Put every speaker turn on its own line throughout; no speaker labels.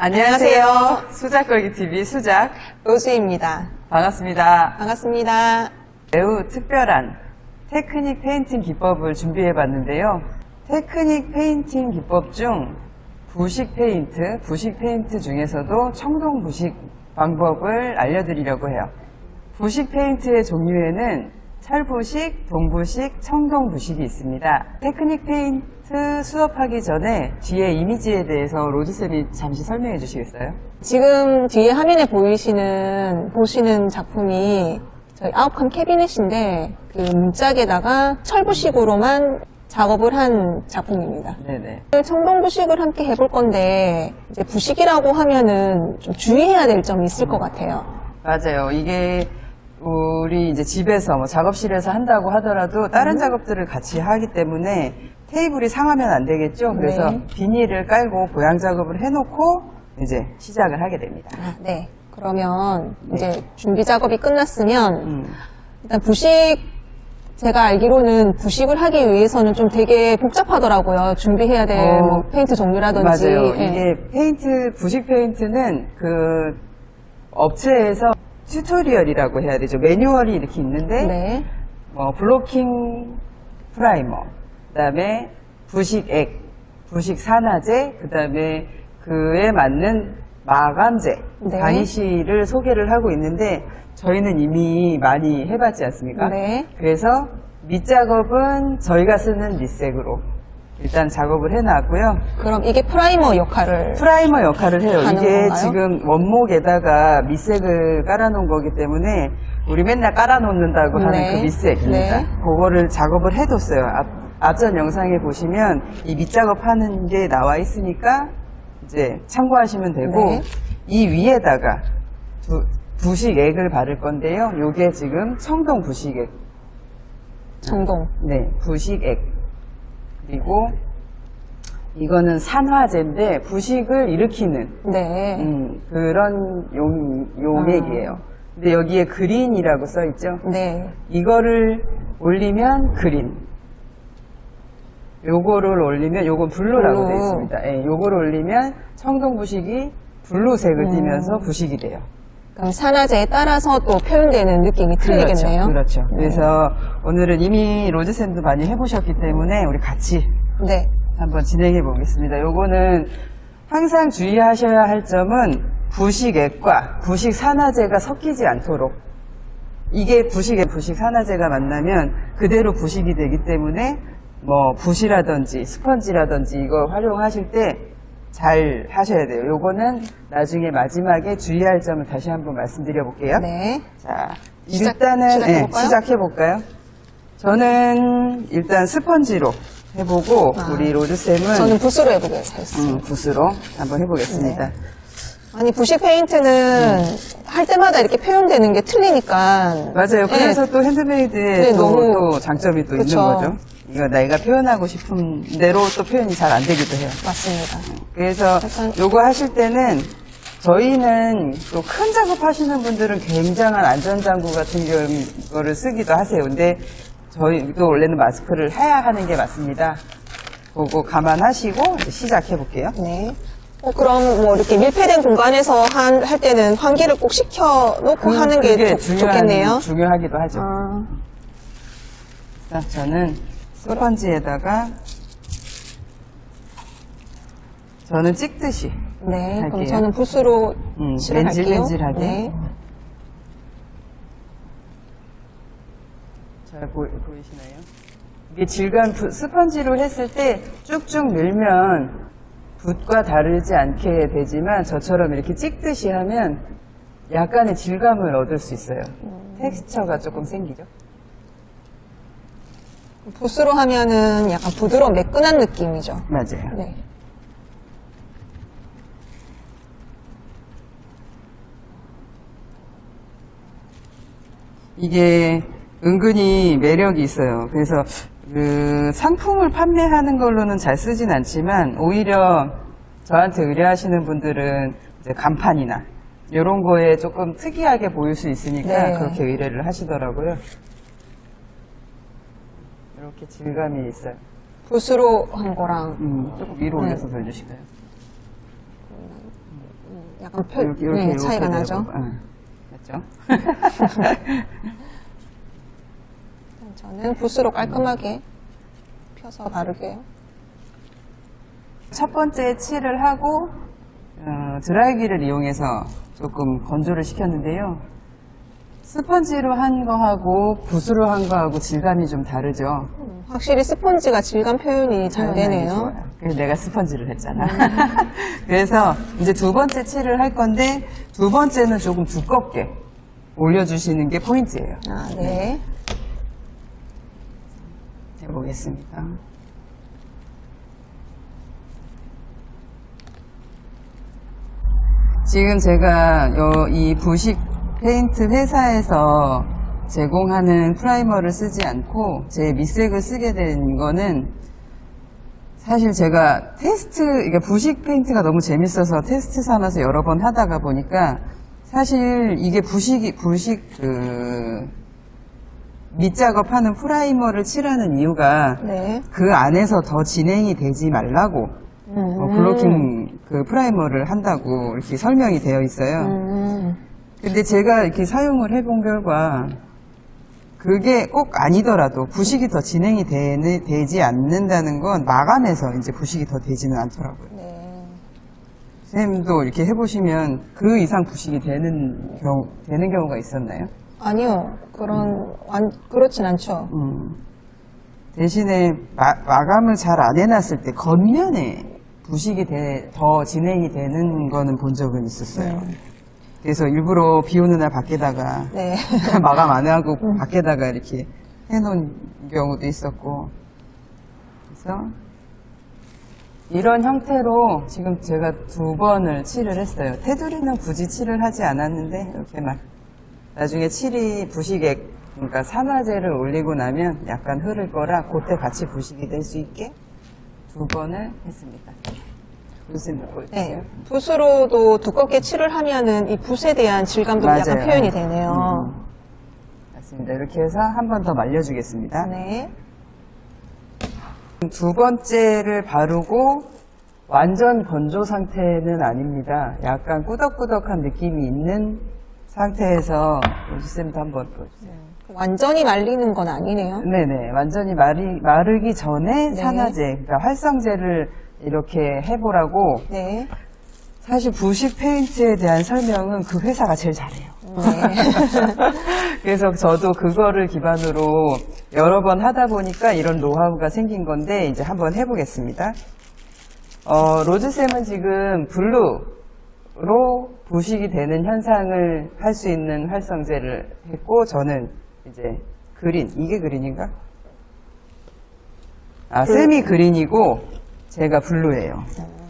안녕하세요. 수작걸기TV 수작
로즈입니다.
반갑습니다.
반갑습니다.
매우 특별한 테크닉 페인팅 기법을 준비해 봤는데요. 테크닉 페인팅 기법 중 부식 페인트 중에서도 청동 부식 방법을 알려드리려고 해요. 부식 페인트의 종류에는 철부식, 동부식, 청동부식이 있습니다. 테크닉 페인트 수업하기 전에 뒤에 이미지에 대해서 로즈쌤이 잠시 설명해 주시겠어요?
지금 뒤에 화면에 보시는 작품이 저희 아웃컴 캐비넷인데 그 문짝에다가 철부식으로만 작업을 한 작품입니다.
네네.
청동부식을 함께 해볼 건데 이제 부식이라고 하면은 좀 주의해야 될 점이 있을 것 같아요.
맞아요. 이게 우리 이제 집에서 작업실에서 한다고 하더라도 다른 작업들을 같이 하기 때문에 테이블이 상하면 안 되겠죠. 그래서
네.
비닐을 깔고 보양 작업을 해놓고 이제 시작을 하게 됩니다.
네. 그러면 이제 준비 작업이 끝났으면 일단 제가 알기로는 부식을 하기 위해서는 좀 되게 복잡하더라고요. 준비해야 될 페인트 종류라든지.
맞아요.
예.
이게 부식 페인트는 그 업체에서 튜토리얼이라고 해야 되죠. 매뉴얼이 이렇게 있는데,
네.
블로킹 프라이머, 그 다음에 부식액, 부식 산화제, 그 다음에 그에 맞는 마감제,
네.
바니쉬를 소개를 하고 있는데, 저희는 이미 많이 해봤지 않습니까?
네.
그래서 밑작업은 저희가 쓰는 밑색으로 일단 작업을 해놨고요.
그럼 이게 프라이머 역할을
해요.
하는
이게
건가요?
지금 원목에다가 밑색을 깔아놓은 거기 때문에 우리 맨날 깔아놓는다고 하는
네.
그 밑색입니다.
네.
그거를 작업을 해뒀어요. 앞전 영상에 보시면 이 밑작업하는 게 나와 있으니까 이제 참고하시면 되고
네.
이 위에다가 부식액을 바를 건데요. 요게 지금 청동 부식액.
청동.
네, 부식액. 그리고 이거는 산화제인데 부식을 일으키는
네.
그런 용액이에요. 근데 여기에 그린이라고 써 있죠.
네.
이거를 올리면 그린. 요거를 올리면 요건 블루라고 되어 있습니다. 예, 요거를 올리면 청동 부식이 블루색을 띠면서 부식이 돼요.
그럼 산화제에 따라서 또 표현되는 느낌이 틀리겠네요.
그렇죠.
네.
그래서 오늘은 이미 로즈쌤도 많이 해보셨기 때문에 우리 같이
네.
한번 진행해 보겠습니다. 요거는 항상 주의하셔야 할 점은 부식액과 부식 산화제가 섞이지 않도록. 이게 부식 산화제가 만나면 그대로 부식이 되기 때문에 붓이라든지 스펀지라든지 이거 활용하실 때 잘 하셔야 돼요. 요거는 나중에 마지막에 주의할 점을 다시 한번 말씀드려 볼게요.
네.
자, 일단은 시작해 볼까요? 저는 일단 스펀지로 해보고 우리 로즈쌤은
저는 붓으로 해보겠습니다.
붓으로 한번 해보겠습니다.
네. 아니 부식 페인트는 할 때마다 이렇게 표현되는 게 틀리니까.
맞아요. 그래서 또 핸드메이드에
네,
또 장점이 또
그쵸.
있는 거죠. 이거 내가 표현하고 싶은 대로 또 표현이 잘 안 되기도 해요.
맞습니다.
그래서
약간-
요거 하실 때는 저희는 또 큰 작업 하시는 분들은 굉장한 안전장구 같은 거를 쓰기도 하세요. 근데 저희도 원래는 마스크를 해야 하는 게 맞습니다. 그거 감안하시고 이제 시작해 볼게요.
네. 그럼 이렇게 밀폐된 공간에서 할 때는 환기를 꼭 시켜놓고 하는 게
그게
좋겠네요.
중요하기도 하죠.
아,
자, 저는 스펀지에다가 저는 찍듯이
네. 그럼
할게요.
저는 붓으로 칠할게요.
맨질맨질하게.
네.
잘 보이시나요? 이게 질감 스펀지로 했을 때 쭉쭉 밀면 붓과 다르지 않게 되지만 저처럼 이렇게 찍듯이 하면 약간의 질감을 얻을 수 있어요. 텍스처가 조금 생기죠.
붓으로 하면은 약간 부드러운 매끈한 느낌이죠.
맞아요.
네.
이게 은근히 매력이 있어요. 그래서 그 상품을 판매하는 걸로는 잘 쓰진 않지만 오히려 저한테 의뢰하시는 분들은 이제 간판이나 이런 거에 조금 특이하게 보일 수 있으니까
네.
그렇게 의뢰를 하시더라고요. 이렇게 질감이 있어요.
붓으로 한 거랑
조금 위로 올려서 보여주실까요?
약간
이렇게
차이가 나죠.
맞죠?
저는 붓으로 깔끔하게 펴서 바르게요.
첫 번째 칠을 하고 드라이기를 이용해서 조금 건조를 시켰는데요. 스펀지로 한 거하고 붓으로 한 거하고 질감이 좀 다르죠.
확실히 스펀지가 질감 표현이 잘 되네요.
좋아요. 그래서 내가 스펀지를 했잖아. 그래서 이제 두 번째 칠을 할 건데 두 번째는 조금 두껍게 올려주시는 게 포인트예요.
아, 네.
해보겠습니다. 지금 제가 이 부식 페인트 회사에서 제공하는 프라이머를 쓰지 않고 제 밑색을 쓰게 된 거는 사실 제가 이게 부식 페인트가 너무 재밌어서 테스트 삼아서 여러 번 하다가 보니까 사실 이게 부식 밑작업하는 프라이머를 칠하는 이유가
네.
그 안에서 더 진행이 되지 말라고 블로킹 그 프라이머를 한다고 이렇게 설명이 되어 있어요. 근데 제가 이렇게 사용을 해본 결과 그게 꼭 아니더라도 부식이 더 진행이 되지 않는다는 건 마감해서 이제 부식이 더 되지는 않더라고요.
네.
선생님도 이렇게 해보시면 그 이상 부식이 되는 경우가 있었나요?
아니요. 그렇진 않죠.
대신에 마감을 잘 안 해놨을 때 겉면에 부식이 더 진행이 되는 거는 본 적은 있었어요. 그래서 일부러 비 오는 날 밖에다가
네.
마감 안 하고 밖에다가 이렇게 해놓은 경우도 있었고, 그래서 이런 형태로 지금 제가 2번을 칠을 했어요. 테두리는 굳이 칠을 하지 않았는데 이렇게만 나중에 칠이 부식액, 그러니까 산화제를 올리고 나면 약간 흐를 거라 그때 같이 부식이 될 수 있게 2번을 했습니다. 무슨 보여주세요?
네. 붓으로도 두껍게 칠을 하면은 이 붓에 대한 질감도 약간
맞아요.
표현이 되네요.
맞습니다. 이렇게 해서 한 번 더 말려주겠습니다.
네.
두 번째를 바르고 완전 건조 상태는 아닙니다. 약간 꾸덕꾸덕한 느낌이 있는 상태에서 로즈쌤도 한번 보여주세요.
완전히 말리는 건 아니네요.
네네. 완전히 마르기 전에
네.
산화제, 그러니까 활성제를 이렇게 해보라고.
네.
사실 부식 페인트에 대한 설명은 그 회사가 제일 잘해요.
네.
그래서 저도 그거를 기반으로 여러 번 하다 보니까 이런 노하우가 생긴 건데 이제 한번 해보겠습니다. 로즈쌤은 지금 블루로 부식이 되는 현상을 할 수 있는 활성제를 했고, 저는 이제 그린, 이게 그린인가? 쌤이 그린이고 제가 블루예요.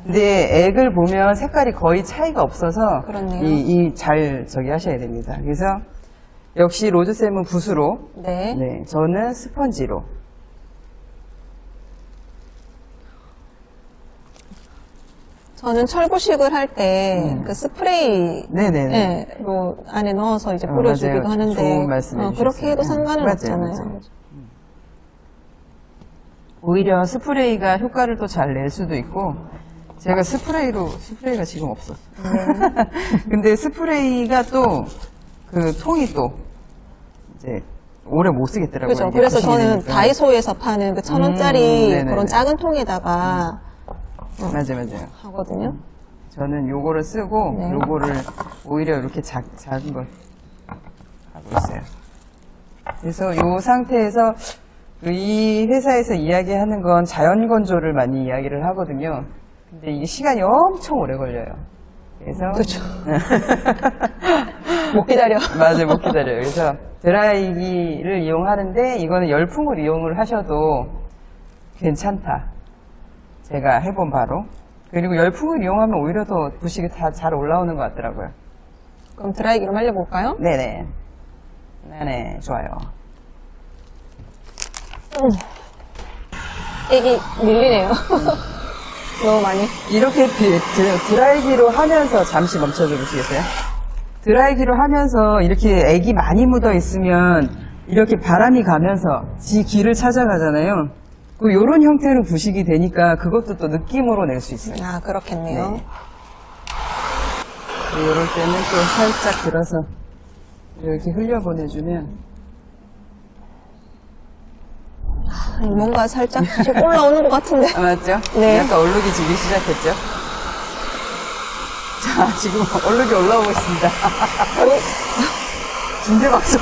근데 액을 보면 색깔이 거의 차이가 없어서
그렇네요.
저기 하셔야 됩니다. 그래서 역시 로즈쌤은 붓으로,
네.
네, 저는 스펀지로.
저는 철부식을 할 때 그 스프레이
네네네.
로 안에 넣어서 이제 뿌려주기도
맞아요.
하는데
좋은 말씀 해주셨어요.
그렇게 해도 상관은
맞아요,
없잖아요.
맞아요. 오히려 스프레이가 효과를 또 잘 낼 수도 있고, 제가 스프레이가 지금 없었어요. 근데 스프레이가 또, 그 통이 또, 이제, 오래 못 쓰겠더라고요.
그죠.
이게
그래서
부식이
저는
되니까.
다이소에서 파는 그 1,000원짜리
네네네.
그런 작은 통에다가
맞아요.
하거든요.
저는 요거를 쓰고,
네.
요거를 오히려 이렇게 작은 걸 하고 있어요. 그래서 요 상태에서 이 회사에서 이야기하는 건 자연 건조를 많이 이야기를 하거든요. 근데 이게 시간이 엄청 오래 걸려요. 그래서
그렇죠. 못 기다려.
맞아요, 못 기다려요. 그래서 드라이기를 이용하는데 이거는 열풍을 이용을 하셔도 괜찮다. 제가 해본 바로. 그리고 열풍을 이용하면 오히려 더 부식이 다 잘 올라오는 것 같더라고요.
그럼 드라이기로 말려볼까요?
네네. 네네, 좋아요.
액이 밀리네요. 너무 많이.
이렇게 드라이기로 하면서 잠시 멈춰줘 보시겠어요? 드라이기로 하면서 이렇게 액이 많이 묻어 있으면 이렇게 바람이 가면서 지 길을 찾아가잖아요. 요런 형태로 부식이 되니까 그것도 또 느낌으로 낼 수 있어요.
아, 그렇겠네요.
네. 이럴 때는 또 살짝 들어서 이렇게 흘려보내주면
뭔가 살짝 올라오는 것 같은데.
아, 맞죠?
네.
약간 얼룩이 지기 시작했죠? 자, 지금 얼룩이 올라오고 있습니다. 진대박수.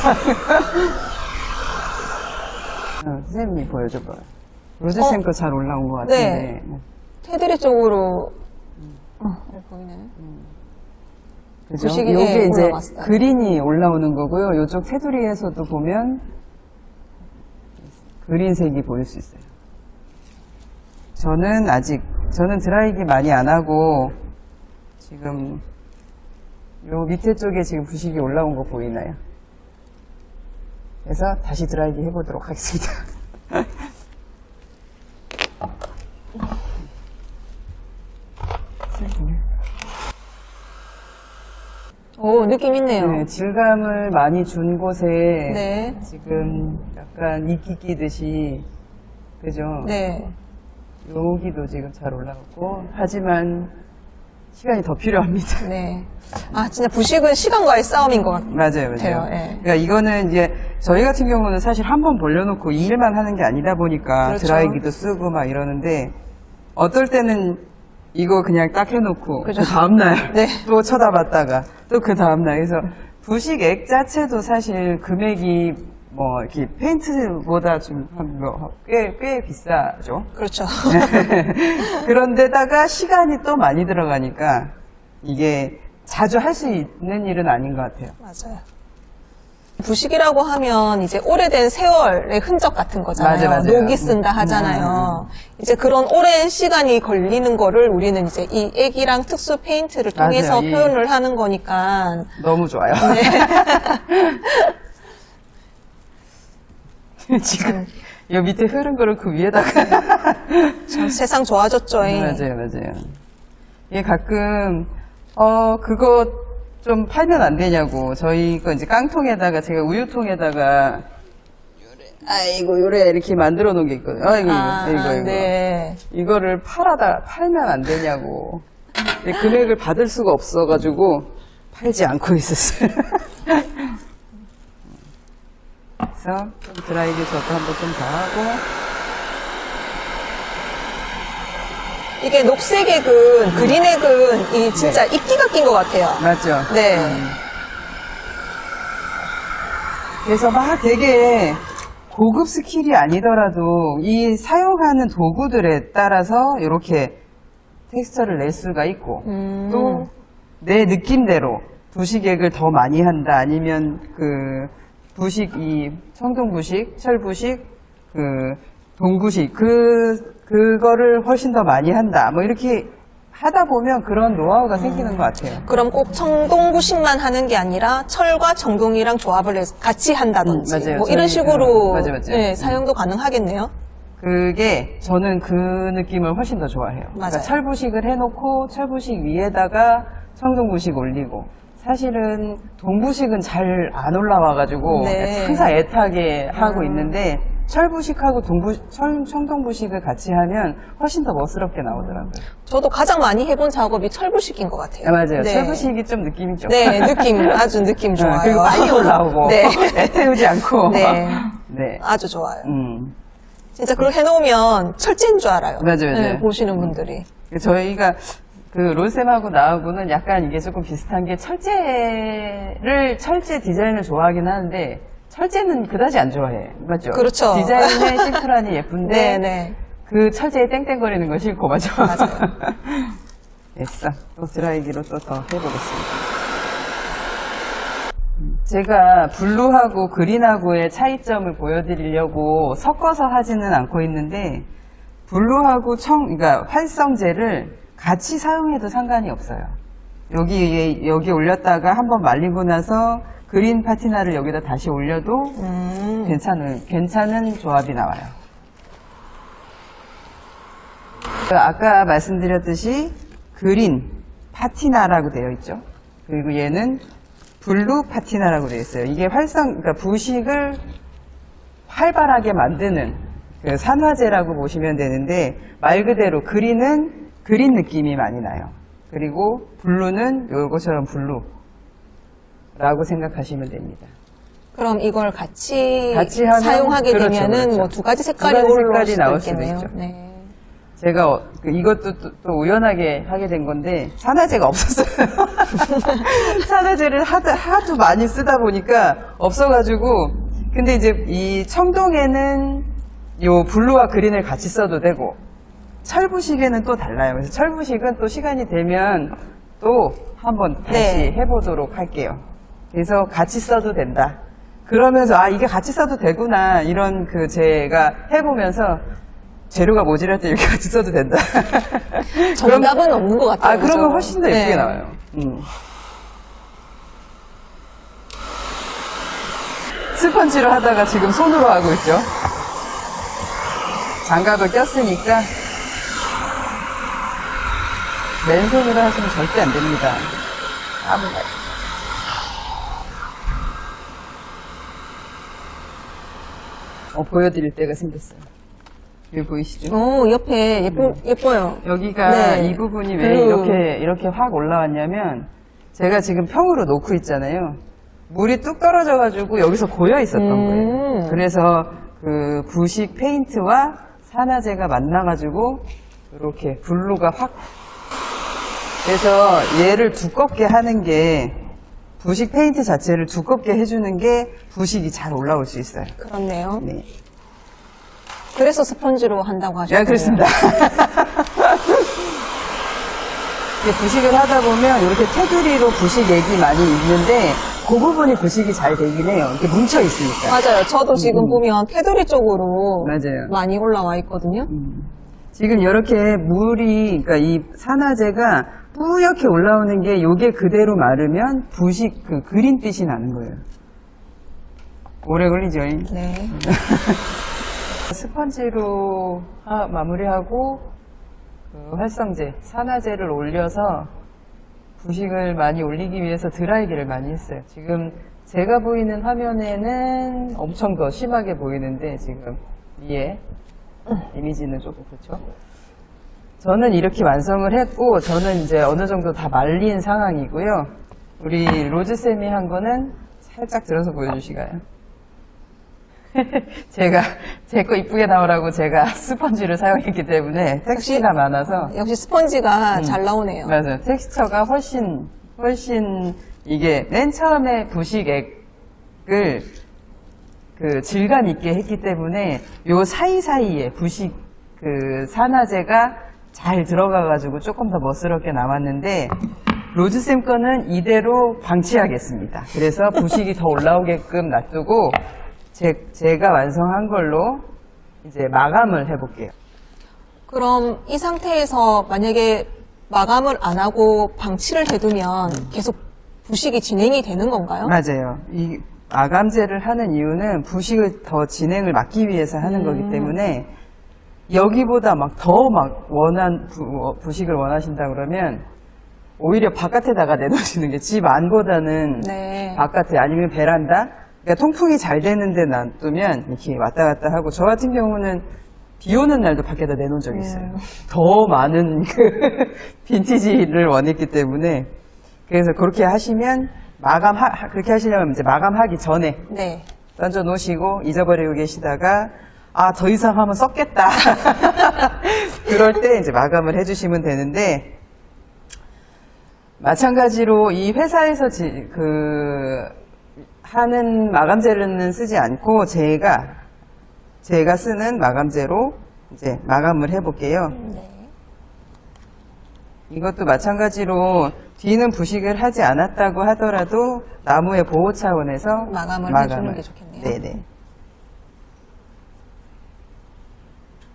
선생님이 보여줘봐요. 로제쌤 거 잘 올라온 것 같은데.
네. 테두리 쪽으로. 보이네.
그죠?
부식이,
요게
예,
이제
올라갔어요.
그린이 올라오는 거고요. 요쪽 테두리에서도 보면 그린색이 보일 수 있어요. 저는 드라이기 많이 안 하고 지금 요 밑에 쪽에 지금 부식이 올라온 거 보이나요? 그래서 다시 드라이기 해보도록 하겠습니다.
오, 느낌 있네요.
네, 질감을 많이 준 곳에
네.
지금 약간 이끼 끼듯이 그죠?
네.
여기도 지금 잘 올라갔고 하지만 시간이 더 필요합니다.
네. 아, 진짜 부식은 시간과의 싸움인 것 같아요.
맞아요.
예.
그러니까 이거는 이제 저희 같은 경우는 사실 한 번 벌려놓고 이 일만 하는 게 아니다 보니까
그렇죠.
드라이기도 쓰고 막 이러는데 어떨 때는 이거 그냥 딱 해놓고
그죠.
그 다음날
네.
또 쳐다봤다가 또 그 다음날 그래서 부식액 자체도 사실 금액이 뭐 이렇게 페인트보다 좀 꽤 비싸죠.
그렇죠.
그런데다가 시간이 또 많이 들어가니까 이게 자주 할 수 있는 일은 아닌 것 같아요.
맞아요. 부식이라고 하면 이제 오래된 세월의 흔적 같은 거잖아요.
맞아요.
녹이 쓴다 하잖아요. 이제 그런 오랜 시간이 걸리는 거를 우리는 이제 이 액이랑 특수 페인트를 통해서
맞아요.
표현을 하는 거니까.
너무 좋아요.
네.
지금 이 밑에 흐른 거를 그 위에다가
참 세상 좋아졌죠.
맞아요. 이게 가끔 그거 좀 팔면 안 되냐고 저희 거 이제 깡통에다가 제가 우유통에다가 요래 이렇게 만들어 놓은 게 있거든요. 이거.
네.
이거를 팔면 안 되냐고. 근데 금액을 받을 수가 없어가지고 팔지 않고 있었어요. 그래서 좀 드라이기 저도 한번 좀 더 하고.
이게 녹색액은, 그린액은 이 진짜 이끼가 낀 것 같아요.
맞죠?
네.
그래서 막 되게 고급 스킬이 아니더라도 이 사용하는 도구들에 따라서 이렇게 텍스처를 낼 수가 있고 또 내 느낌대로 부식액을 더 많이 한다 아니면 그 부식 이 청동부식, 철부식, 그 동부식 그거를 훨씬 더 많이 한다 뭐 이렇게 하다 보면 그런 노하우가 생기는 것 같아요.
그럼 꼭 청동부식만 하는 게 아니라 철과 청동이랑 조합을 해서 같이 한다든지
맞아요.
뭐 이런 식으로
맞아요.
네, 사용도 가능하겠네요.
그게 저는 그 느낌을 훨씬 더 좋아해요. 그러니까
맞아요.
철부식을 해놓고 철부식 위에다가 청동부식 올리고 사실은 동부식은 잘 안 올라와가지고
네.
항상 애타게 하고 있는데 철부식하고 청동부식을 같이 하면 훨씬 더 멋스럽게 나오더라고요.
저도 가장 많이 해본 작업이 철부식인 것 같아요.
맞아요.
네.
철부식이 좀 느낌이 좀
네, 아주 느낌 좋아요.
그리고 빨리 올라오고
네.
애태우지 않고
네.
네.
아주 좋아요. 진짜 그걸 해놓으면 철제인 줄 알아요.
맞아요.
네, 보시는 분들이.
저희가 그 롤쌤하고 나하고는 약간 이게 조금 비슷한 게 철제 디자인을 좋아하긴 하는데 철제는 그다지 안 좋아해. 맞죠?
그렇죠.
디자인은 심플하니 예쁜데
네.
그 철제에 땡땡거리는 건 싫고 맞죠?
맞아요.
됐어. 또 드라이기로 또 더 해보겠습니다. 제가 블루하고 그린하고의 차이점을 보여드리려고 섞어서 하지는 않고 있는데 블루하고 그러니까 활성제를 같이 사용해도 상관이 없어요. 여기 올렸다가 한번 말리고 나서 그린 파티나를 여기다 다시 올려도 괜찮은 조합이 나와요. 아까 말씀드렸듯이 그린 파티나라고 되어 있죠. 그리고 얘는 블루 파티나라고 되어 있어요. 이게 그러니까 부식을 활발하게 만드는 그 산화제라고 보시면 되는데 말 그대로 그린 느낌이 많이 나요. 그리고 블루는 요거처럼 블루라고 생각하시면 됩니다.
그럼 이걸 같이
하면
사용하게
그렇죠,
되면은
그렇죠.
뭐 두 가지 색깔이
두 가지
올라올
색깔이
수도
나올 수도
있겠네요.
있죠.
네.
제가 이것도 또 우연하게 하게 된 건데 산화제가 없었어요. 산화제를 하도 많이 쓰다 보니까 없어가지고 근데 이제 이 청동에는 요 블루와 그린을 같이 써도 되고 철부식에는 또 달라요. 그래서 철부식은 또 시간이 되면 또 한번 다시
네.
해보도록 할게요. 그래서 같이 써도 된다. 그러면서 이게 같이 써도 되구나 이런 제가 해보면서 재료가 모자랄 때 이렇게 같이 써도 된다.
정답은 없는 것 같아요.
그러면
그죠?
훨씬 더 예쁘게
네.
나와요. 스펀지로 하다가 지금 손으로 하고 있죠. 장갑을 꼈으니까 맨손으로 하시면 절대 안 됩니다. 보여드릴 때가 생겼어요. 여기 보이시죠?
옆에 예뻐요.
여기가
네.
이 부분이 왜
블루.
이렇게 확 올라왔냐면 제가 지금 평으로 놓고 있잖아요. 물이 뚝 떨어져가지고 여기서 고여 있었던 거예요. 그래서 그 부식 페인트와 산화제가 만나가지고 이렇게 블루가 확 그래서 얘를 두껍게 하는 게 부식 페인트 자체를 두껍게 해주는 게 부식이 잘 올라올 수 있어요.
그렇네요.
네.
그래서 스펀지로 한다고 하셨어요.
네, 그렇습니다. 이게 부식을 하다 보면 이렇게 테두리로 부식 액이 많이 있는데 그 부분이 부식이 잘 되긴 해요. 이렇게 뭉쳐 있으니까.
맞아요. 저도 지금 보면 테두리 쪽으로
맞아요.
많이 올라와 있거든요.
지금 이렇게 물이, 그러니까 이 산화제가 뿌옇게 올라오는 게 요게 그대로 마르면 부식, 그린빛이 나는 거예요. 오래 걸리죠?
네.
스펀지로 마무리하고 활성제, 산화제를 올려서 부식을 많이 올리기 위해서 드라이기를 많이 했어요. 지금 제가 보이는 화면에는 엄청 더 심하게 보이는데 지금 위에 이미지는 조금 그렇죠. 저는 이렇게 완성을 했고 저는 이제 어느 정도 다 말린 상황이고요. 우리 로즈쌤이 한 거는 살짝 들어서 보여주시가요? 제가 제 거 이쁘게 나오라고 제가 스펀지를 사용했기 때문에 텍스처가 많아서
역시 스펀지가 잘 나오네요.
맞아요. 텍스처가 훨씬 이게 맨 처음에 부식액을 질감 있게 했기 때문에 요 사이사이에 부식 산화제가 잘 들어가가지고 조금 더 멋스럽게 나왔는데 로즈쌤 거는 이대로 방치하겠습니다. 그래서 부식이 더 올라오게끔 놔두고 제가 완성한 걸로 이제 마감을 해볼게요.
그럼 이 상태에서 만약에 마감을 안 하고 방치를 해두면 계속 부식이 진행이 되는 건가요?
맞아요. 이 마감제를 하는 이유는 부식을 더 진행을 막기 위해서 하는 거기 때문에 여기보다 부식을 원하신다 그러면 오히려 바깥에다가 내놓으시는 게 집 안보다는
네.
바깥에 아니면 베란다. 그러니까 통풍이 잘 되는 데 놔두면 이렇게 왔다 갔다 하고 저 같은 경우는 비 오는 날도 밖에다 내놓은 적이 있어요. 더 많은 빈티지를 원했기 때문에 그래서 그렇게 하시면 그렇게 하시려면 이제 마감하기 전에
네.
던져 놓으시고 잊어버리고 계시다가 더 이상 하면 썩겠다. 그럴 때 이제 마감을 해주시면 되는데 마찬가지로 이 회사에서 하는 마감제는 쓰지 않고 제가 쓰는 마감제로 이제 마감을 해볼게요.
네.
이것도 마찬가지로 뒤는 부식을 하지 않았다고 하더라도 나무의 보호 차원에서
마감을 해주는 게 좋겠네요.
네네.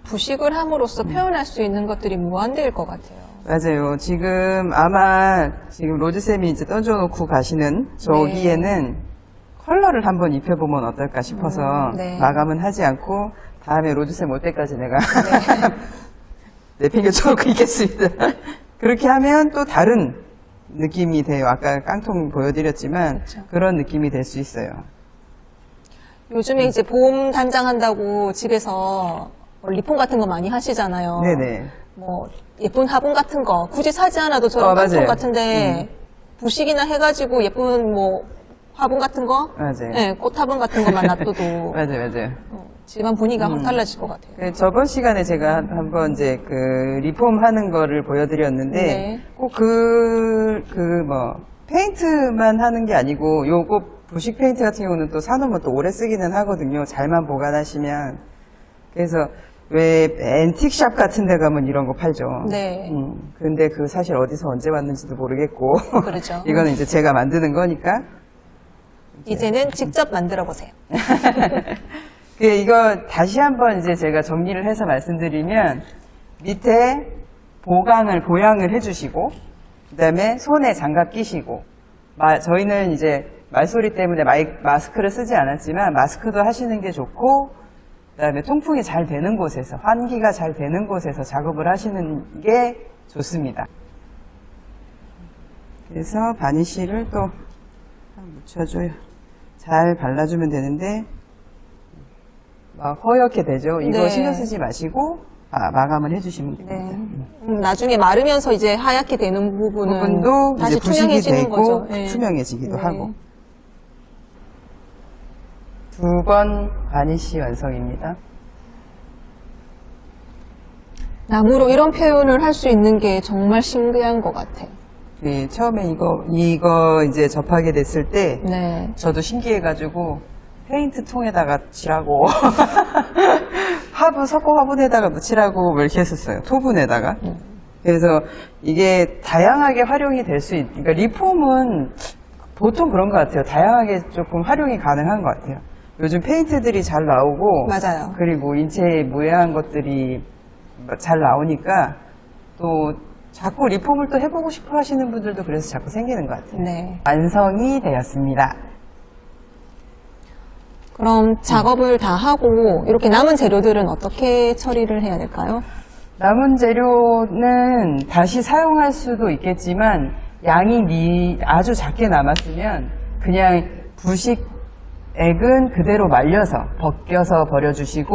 부식을 함으로써 표현할 수 있는 것들이 무한대일 것 같아요.
맞아요. 아마 로즈쌤이 이제 던져놓고 가시는 저기에는 컬러를 한번 입혀보면 어떨까 싶어서
네.
마감은 하지 않고 다음에 로즈쌤 올 때까지 내가 내팽겨쳐놓고 있겠습니다. 그렇게 하면 또 다른 느낌이 돼요. 아까 깡통 보여드렸지만
그렇죠.
그런 느낌이 될 수 있어요.
요즘에 이제 봄 단장한다고 집에서 리폼 같은 거 많이 하시잖아요.
네네.
뭐 예쁜 화분 같은 거 굳이 사지 않아도 저런
맞아요.
깡통 같은데 부식이나 해가지고 예쁜 뭐 화분 같은 거,
맞아요.
네, 꽃 화분 같은 것만 놔둬도
맞아요.
집안 분위기가 확 달라질 것 같아요.
그 저번 시간에 제가 한번 이제 그 리폼 하는 거를 보여드렸는데
네.
꼭 뭐 페인트만 하는 게 아니고 요거 부식 페인트 같은 경우는 또 사놓으면 또 오래 쓰기는 하거든요. 잘만 보관하시면. 그래서 왜 앤틱샵 같은 데 가면 이런 거 팔죠.
네.
근데 그 사실 어디서 언제 왔는지도 모르겠고
그렇죠.
이거는 이제 제가 만드는 거니까.
이제는 직접 만들어 보세요.
이거 다시 한번 이제 제가 정리를 해서 말씀드리면 밑에 보양을 해주시고 그다음에 손에 장갑 끼시고 저희는 이제 말소리 때문에 마스크를 쓰지 않았지만 마스크도 하시는 게 좋고 그다음에 통풍이 잘 되는 곳에서 환기가 잘 되는 곳에서 작업을 하시는 게 좋습니다. 그래서 바니쉬를 또 묻혀줘요. 잘 발라주면 되는데 막 허옇게 되죠. 이거
네.
신경 쓰지 마시고 마감을 해주시면 됩니다.
네. 나중에 마르면서 이제 하얗게 되는
부분도
다시
이제 부식이
투명해지는
되고
거죠. 네.
투명해지기도
네.
하고. 2번 바니쉬 완성입니다.
나무로 이런 표현을 할 수 있는 게 정말 신기한 것 같아요.
네, 처음에 이거 이제 접하게 됐을 때
네.
저도 신기해가지고 페인트 통에다가 칠하고 화분에다가 묻히라고 뭐 이렇게 했었어요. 토분에다가. 그래서 이게 다양하게 활용이 될 수 그러니까 리폼은 보통 그런 것 같아요. 다양하게 조금 활용이 가능한 것 같아요. 요즘 페인트들이 잘 나오고
맞아요.
그리고 인체 모양한 것들이 잘 나오니까 또 자꾸 리폼을 또 해보고 싶어 하시는 분들도 그래서 자꾸 생기는 것 같아요.
네.
완성이 되었습니다.
그럼 작업을 다 하고 이렇게 남은 재료들은 어떻게 처리를 해야 될까요?
남은 재료는 다시 사용할 수도 있겠지만 양이 아주 작게 남았으면 그냥 부식액은 그대로 말려서 벗겨서 버려주시고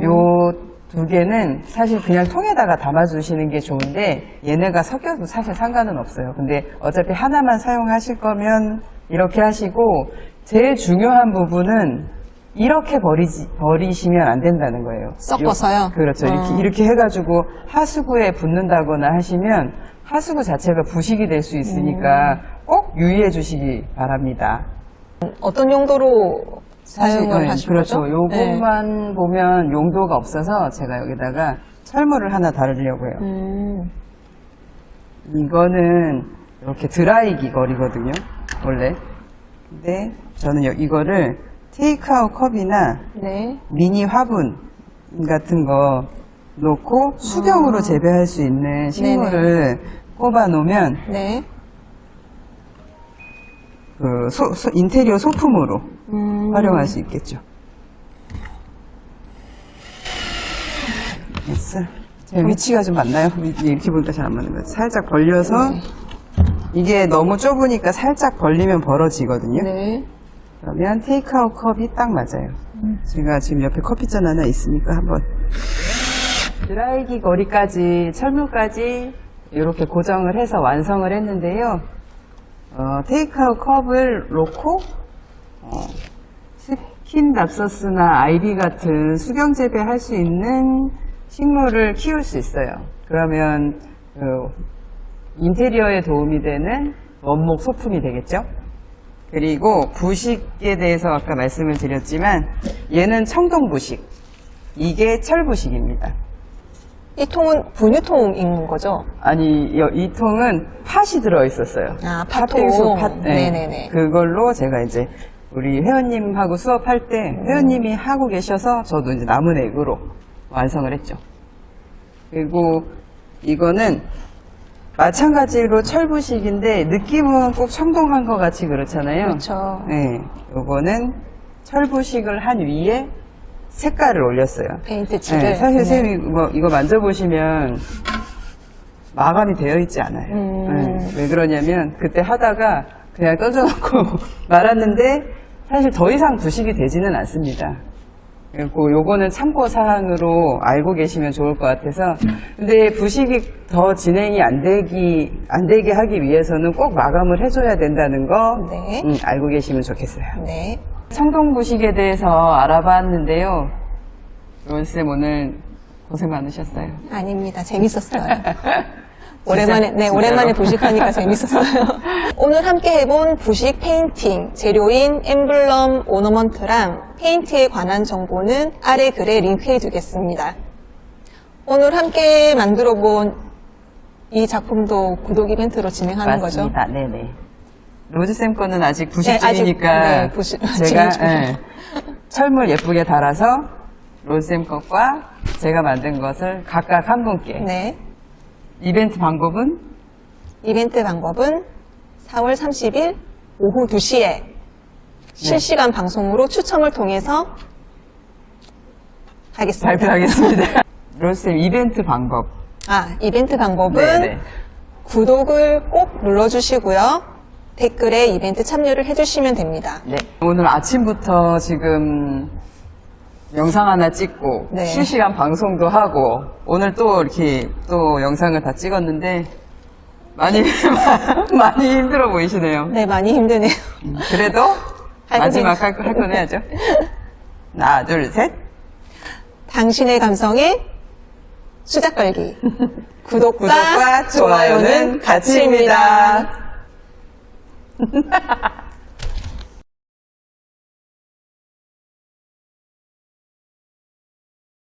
요 2개는 사실 그냥 통에다가 담아주시는 게 좋은데 얘네가 섞여도 사실 상관은 없어요. 근데 어차피 하나만 사용하실 거면 이렇게 하시고 제일 중요한 부분은 이렇게 버리시면 안 된다는 거예요.
섞어서요?
그렇죠. 이렇게 해가지고 하수구에 붓는다거나 하시면 하수구 자체가 부식이 될 수 있으니까 꼭 유의해 주시기 바랍니다.
어떤 용도로 사용을 하실
그렇죠.
거죠?
요것만 보면 용도가 없어서 제가 여기다가 철물을 하나 달으려고요. 이거는 이렇게 드라이기 거리거든요. 원래. 근데 저는 이거를 테이크아웃 컵이나
네.
미니 화분 같은 거 놓고 수경으로 재배할 수 있는 식물을 꼽아 놓으면
네.
인테리어 소품으로 활용할 수 있겠죠. 됐어. 제 위치가 좀 맞나요? 이렇게 보니까 잘 안 맞는 것 같아요. 살짝 벌려서 이게 너무 좁으니까 살짝 벌리면 벌어지거든요.
네.
그러면 테이크아웃 컵이 딱 맞아요. 제가 지금 옆에 커피잔 하나 있으니까 한번 드라이기 거리까지 철물까지 이렇게 고정을 해서 완성을 했는데요. 테이크아웃 컵을 놓고 스킨 납서스나 아이비 같은 수경 재배할 수 있는 식물을 키울 수 있어요. 그러면 인테리어에 도움이 되는 원목 소품이 되겠죠. 그리고 부식에 대해서 아까 말씀을 드렸지만 얘는 청동 부식, 이게 철 부식입니다.
이 통은 분유통인 거죠?
아니 이 통은 팥이 들어 있었어요.
아, 팥통.
팥빙수 팥. 네.
네네네.
그걸로 제가 이제 우리 회원님하고 수업할 때 회원님이 하고 계셔서 저도 이제 남은 액으로 완성을 했죠. 그리고 이거는 마찬가지로 철부식인데 느낌은 꼭 청동한 것 같이 그렇잖아요.
그렇죠.
네, 요거는 철부식을 한 위에 색깔을 올렸어요.
페인트칠을.
네, 사실 선생님이 이거 만져보시면 마감이 되어 있지 않아요. 네, 왜 그러냐면 그때 하다가 그냥 던져놓고 말았는데 사실 더 이상 부식이 되지는 않습니다. 그리고 요거는 참고사항으로 알고 계시면 좋을 것 같아서. 근데 부식이 더 진행이 안 되게 하기 위해서는 꼭 마감을 해줘야 된다는 거
네.
알고 계시면 좋겠어요.
네.
청동부식에 대해서 알아봤는데요. 롤쌤 오늘 고생 많으셨어요.
아닙니다. 재밌었어요. 오랜만에, 네,
진짜로?
오랜만에 부식하니까 재밌었어요. 오늘 함께 해본 부식 페인팅, 재료인 엠블럼, 오너먼트랑 페인트에 관한 정보는 아래 글에 링크해 두겠습니다. 오늘 함께 만들어 본 이 작품도 구독 이벤트로 진행하는 거죠?
맞습니다. 네네. 로즈쌤 거는 아직 부식
네, 아직,
중이니까
네, 부식-
제가
진행 중이에요.
철물 예쁘게 달아서 로즈쌤 것과 제가 만든 것을 각각 한 분께
네.
이벤트 방법은
이벤트 방법은 4월 30일 오후 2시에 실시간 방송으로 추첨을 통해서 하겠습니다.
발표하겠습니다. 로즈쌤 이벤트 방법.
이벤트 방법은
네네.
구독을 꼭 눌러주시고요. 댓글에 이벤트 참여를 해주시면 됩니다.
네. 오늘 아침부터 지금 영상 하나 찍고
네.
실시간 방송도 하고 오늘 또 이렇게 또 영상을 다 찍었는데 많이 많이 힘들어 보이시네요.
네, 많이 힘드네요.
그래도
할
마지막
건
할 건 해야죠. 하나, 둘, 셋.
당신의 감성에 수작 걸기. 구독과,
구독과 좋아요는 가치입니다.